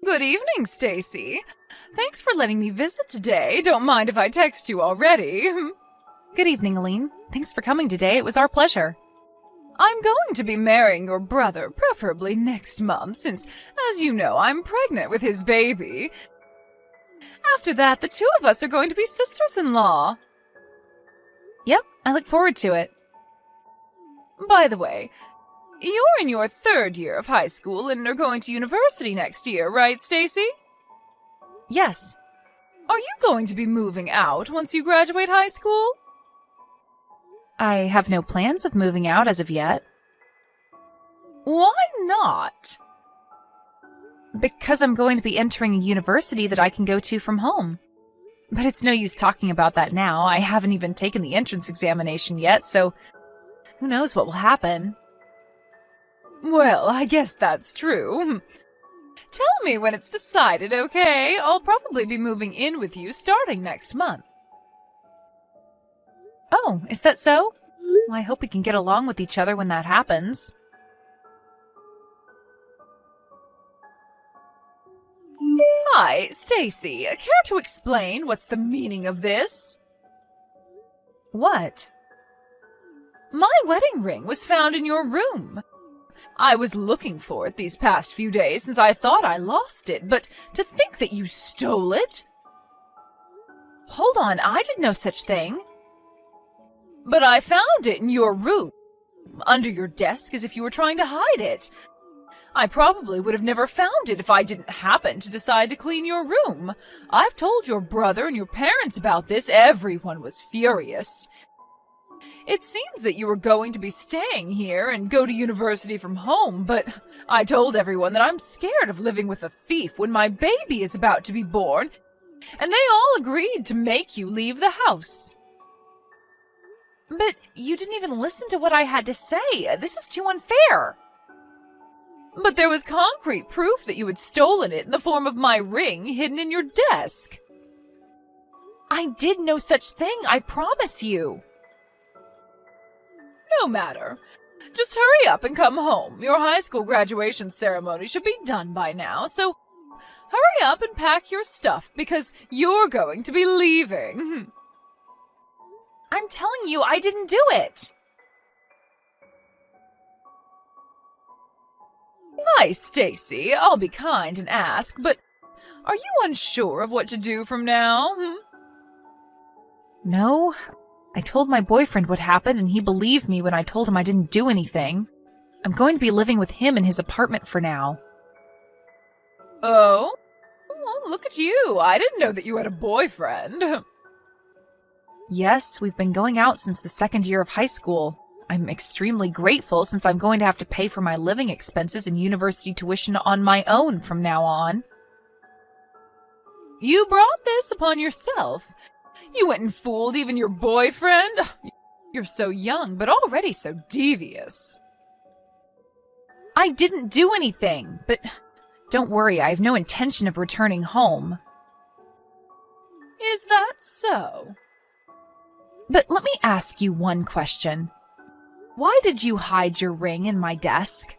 Good evening, Stacy. Thanks for letting me visit today. Don't mind if I text you already. Good evening, Aline. Thanks for coming today. It was our pleasure. I'm going to be marrying your brother, preferably next month, since, as you know, I'm pregnant with his baby. After that, the two of us are going to be sisters-in-law. Yep, I look forward to it. By the way, you're in your 3rd year of high school and are going to university next year, right, Stacy? Yes. Are you going to be moving out once you graduate high school? I have no plans of moving out as of yet. Why not? Because I'm going to be entering a university that I can go to from home. But it's no use talking about that now. I haven't even taken the entrance examination yet, so who knows what will happen. Well, I guess that's true. Tell me when it's decided, okay? I'll probably be moving in with you starting next month. Oh, is that so? Well, I hope we can get along with each other when that happens. Hi, Stacy. Care to explain what's the meaning of this? What? My wedding ring was found in your room. I was looking for it these past few days since I thought I lost it, but to think that you stole it? Hold on, I did no such thing. But I found it in your room, under your desk as if you were trying to hide it. I probably would have never found it if I didn't happen to decide to clean your room. I've told your brother and your parents about this. Everyone was furious. It seems that you were going to be staying here and go to university from home, but I told everyone that I'm scared of living with a thief when my baby is about to be born, and they all agreed to make you leave the house. But you didn't even listen to what I had to say. This is too unfair. But there was concrete proof that you had stolen it in the form of my ring hidden in your desk. I did no such thing, I promise you. No matter. Just hurry up and come home. Your high school graduation ceremony should be done by now, so hurry up and pack your stuff because you're going to be leaving. I'm telling you, I didn't do it. Hi, Stacy. I'll be kind and ask, but are you unsure of what to do from now? No. I told my boyfriend what happened, and he believed me when I told him I didn't do anything. I'm going to be living with him in his apartment for now. Oh? Well, look at you. I didn't know that you had a boyfriend. Yes, we've been going out since the 2nd year of high school. I'm extremely grateful since I'm going to have to pay for my living expenses and university tuition on my own from now on. You brought this upon yourself. You went and fooled even your boyfriend. You're so young, but already so devious. I didn't do anything, but don't worry, I have no intention of returning home. Is that so? But let me ask you one question. Why did you hide your ring in my desk?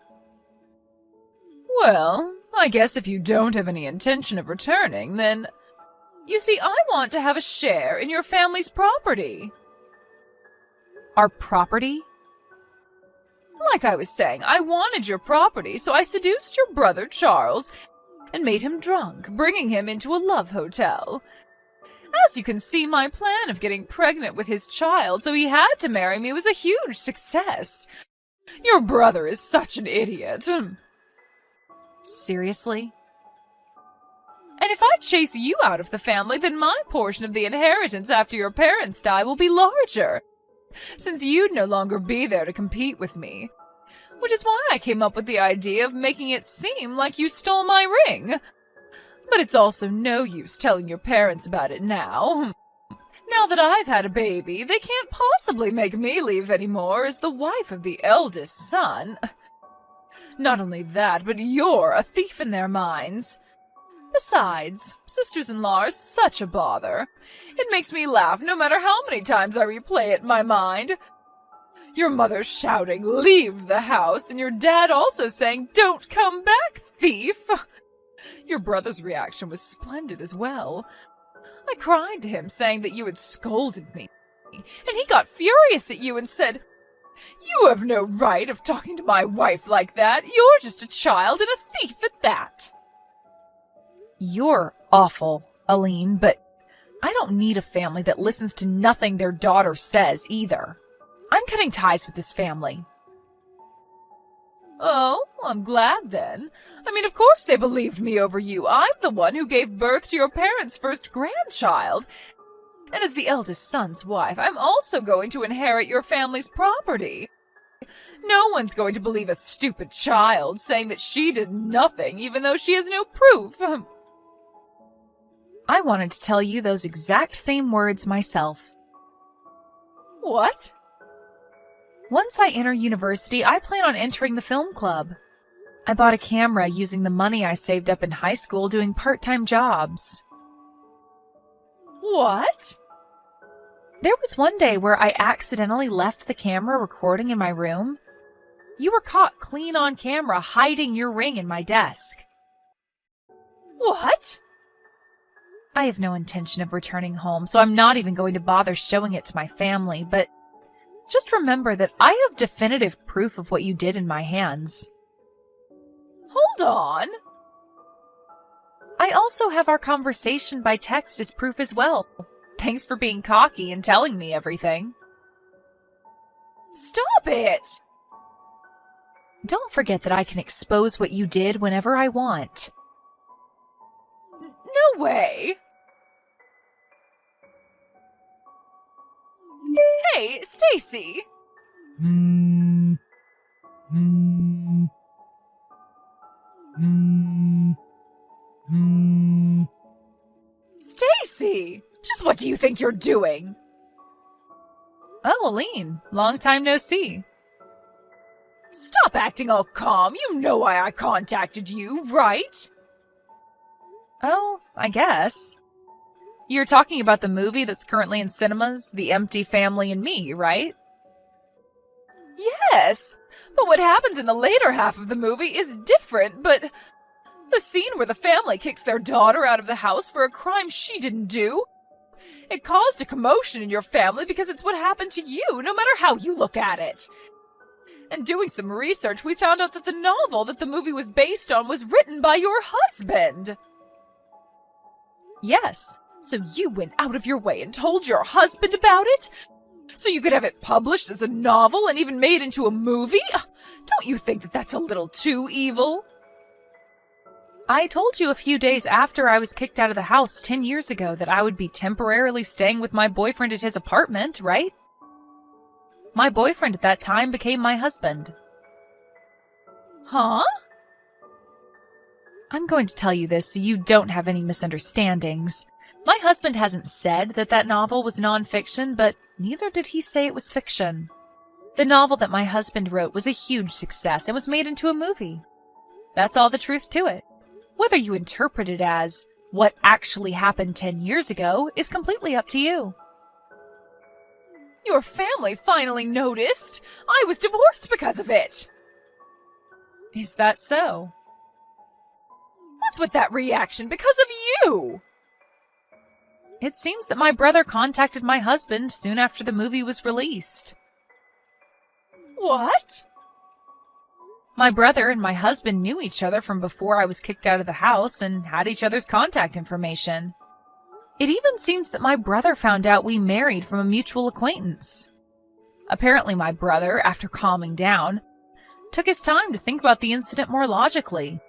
Well, I guess if you don't have any intention of returning, then... You see, I want to have a share in your family's property. Our property? Like I was saying, I wanted your property, so I seduced your brother, Charles, and made him drunk, bringing him into a love hotel. As you can see, my plan of getting pregnant with his child so he had to marry me was a huge success. Your brother is such an idiot. Seriously? And if I chase you out of the family, then my portion of the inheritance after your parents die will be larger, since you'd no longer be there to compete with me. Which is why I came up with the idea of making it seem like you stole my ring. But it's also no use telling your parents about it now. Now that I've had a baby, they can't possibly make me leave anymore as the wife of the eldest son. Not only that, but you're a thief in their minds. Besides, sisters-in-law are such a bother. It makes me laugh no matter how many times I replay it in my mind. Your mother shouting, "Leave the house," and your dad also saying, "Don't come back, thief." Your brother's reaction was splendid as well. I cried to him, saying that you had scolded me, and he got furious at you and said, "You have no right of talking to my wife like that. You're just a child and a thief at that." You're awful, Aline, but I don't need a family that listens to nothing their daughter says either. I'm cutting ties with this family. Oh, I'm glad then. I mean, of course they believed me over you. I'm the one who gave birth to your parents' first grandchild. And as the eldest son's wife, I'm also going to inherit your family's property. No one's going to believe a stupid child saying that she did nothing, even though she has no proof. I wanted to tell you those exact same words myself. What? Once I enter university, I plan on entering the film club. I bought a camera using the money I saved up in high school doing part-time jobs. What? There was one day where I accidentally left the camera recording in my room. You were caught clean on camera hiding your ring in my desk. What? I have no intention of returning home, so I'm not even going to bother showing it to my family, but just remember that I have definitive proof of what you did in my hands. Hold on. I also have our conversation by text as proof as well. Thanks for being cocky and telling me everything. Stop it! Don't forget that I can expose what you did whenever I want. No way! Hey, Stacy! Stacy! Just what do you think you're doing? Oh, Aline, long time no see. Stop acting all calm. You know why I contacted you, right? Oh, I guess. You're talking about the movie that's currently in cinemas, The Empty Family and Me, right? Yes, but what happens in the later half of the movie is different, but the scene where the family kicks their daughter out of the house for a crime she didn't do, it caused a commotion in your family because it's what happened to you, no matter how you look at it. And doing some research, we found out that the novel that the movie was based on was written by your husband. Yes. So you went out of your way and told your husband about it? So you could have it published as a novel and even made into a movie? Don't you think that that's a little too evil? I told you a few days after I was kicked out of the house 10 years ago that I would be temporarily staying with my boyfriend at his apartment, right? My boyfriend at that time became my husband. Huh? I'm going to tell you this so you don't have any misunderstandings. My husband hasn't said that that novel was nonfiction, but neither did he say it was fiction. The novel that my husband wrote was a huge success and was made into a movie. That's all the truth to it. Whether you interpret it as what actually happened 10 years ago is completely up to you. Your family finally noticed. I was divorced because of it. Is that so? What's with that reaction? Because of you! It seems that my brother contacted my husband soon after the movie was released. What? My brother and my husband knew each other from before I was kicked out of the house and had each other's contact information. It even seems that my brother found out we married from a mutual acquaintance. Apparently my brother, after calming down, took his time to think about the incident more logically.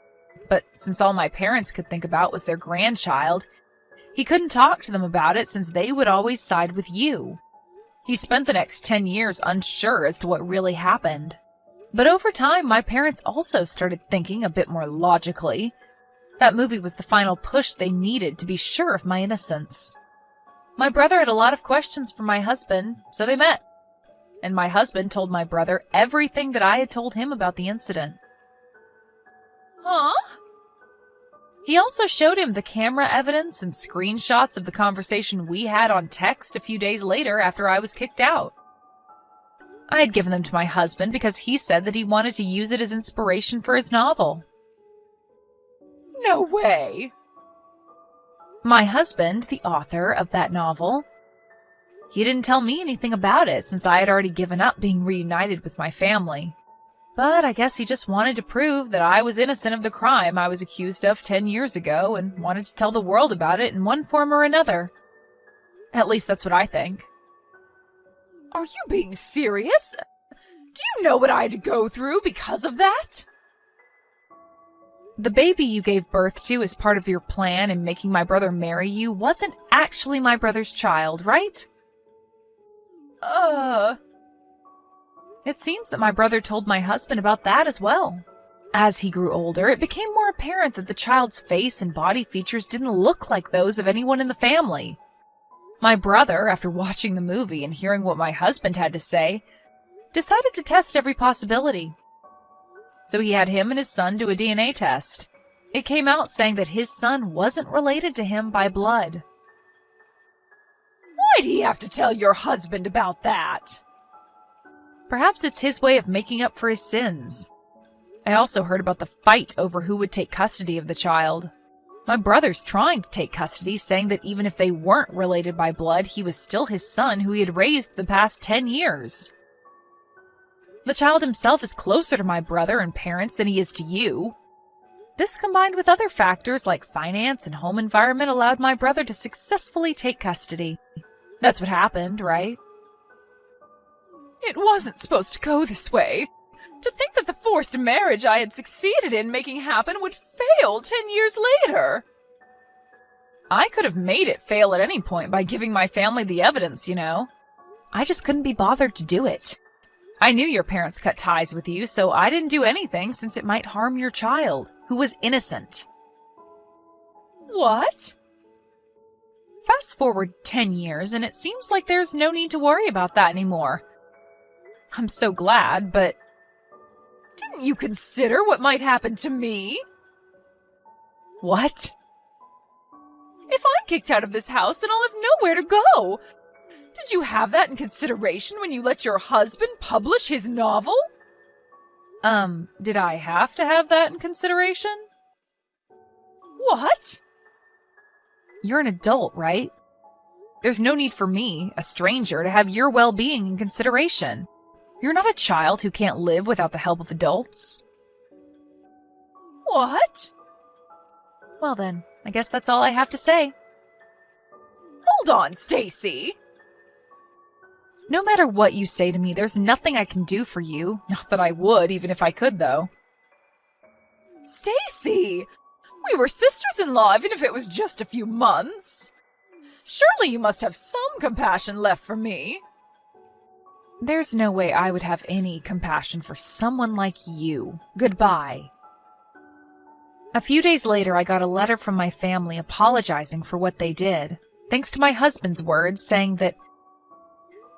But since all my parents could think about was their grandchild, he couldn't talk to them about it since they would always side with you. He spent the next 10 years unsure as to what really happened. But over time, my parents also started thinking a bit more logically. That movie was the final push they needed to be sure of my innocence. My brother had a lot of questions for my husband, so they met. And my husband told my brother everything that I had told him about the incident. Huh? He also showed him the camera evidence and screenshots of the conversation we had on text a few days later after I was kicked out. I had given them to my husband because he said that he wanted to use it as inspiration for his novel. No way! My husband, the author of that novel, he didn't tell me anything about it since I had already given up being reunited with my family. But I guess he just wanted to prove that I was innocent of the crime I was accused of 10 years ago and wanted to tell the world about it in one form or another. At least that's what I think. Are you being serious? Do you know what I had to go through because of that? The baby you gave birth to as part of your plan in making my brother marry you wasn't actually my brother's child, right? It seems that my brother told my husband about that as well. As he grew older, it became more apparent that the child's face and body features didn't look like those of anyone in the family. My brother, after watching the movie and hearing what my husband had to say, decided to test every possibility. So he had him and his son do a DNA test. It came out saying that his son wasn't related to him by blood. Why'd he have to tell your husband about that? Perhaps it's his way of making up for his sins. I also heard about the fight over who would take custody of the child. My brother's trying to take custody, saying that even if they weren't related by blood, he was still his son who he had raised the past 10 years. The child himself is closer to my brother and parents than he is to you. This, combined with other factors like finance and home environment, allowed my brother to successfully take custody. That's what happened, right? It wasn't supposed to go this way. To think that the forced marriage I had succeeded in making happen would fail 10 years later. I could have made it fail at any point by giving my family the evidence, you know. I just couldn't be bothered to do it. I knew your parents cut ties with you, so I didn't do anything since it might harm your child, who was innocent. What? Fast forward 10 years, and it seems like there's no need to worry about that anymore. I'm so glad, but... Didn't you consider what might happen to me? What? If I'm kicked out of this house, then I'll have nowhere to go. Did you have that in consideration when you let your husband publish his novel? Did I have to have that in consideration? What? You're an adult, right? There's no need for me, a stranger, to have your well-being in consideration. You're not a child who can't live without the help of adults. What? Well then, I guess that's all I have to say. Hold on, Stacy. No matter what you say to me, there's nothing I can do for you. Not that I would, even if I could, though. Stacy! We were sisters-in-law, even if it was just a few months. Surely you must have some compassion left for me. There's no way I would have any compassion for someone like you. Goodbye. A few days later, I got a letter from my family apologizing for what they did, thanks to my husband's words saying that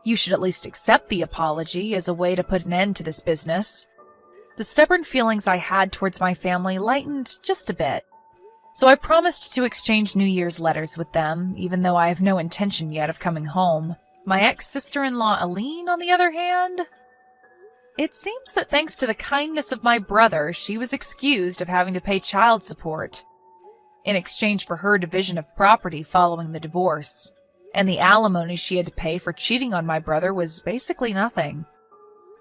you should at least accept the apology as a way to put an end to this business. The stubborn feelings I had towards my family lightened just a bit, so I promised to exchange New Year's letters with them, even though I have no intention yet of coming home. My ex-sister-in-law Aline, on the other hand, it seems that thanks to the kindness of my brother, she was excused of having to pay child support in exchange for her division of property following the divorce, and the alimony she had to pay for cheating on my brother was basically nothing.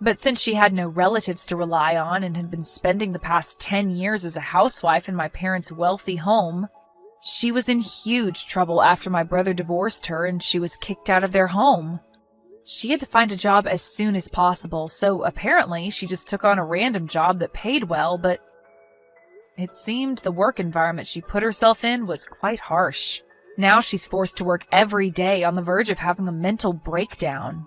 But since she had no relatives to rely on and had been spending the past 10 years as a housewife in my parents' wealthy home, she was in huge trouble after my brother divorced her and she was kicked out of their home. She had to find a job as soon as possible, so apparently she just took on a random job that paid well, but it seemed the work environment she put herself in was quite harsh. Now she's forced to work every day on the verge of having a mental breakdown.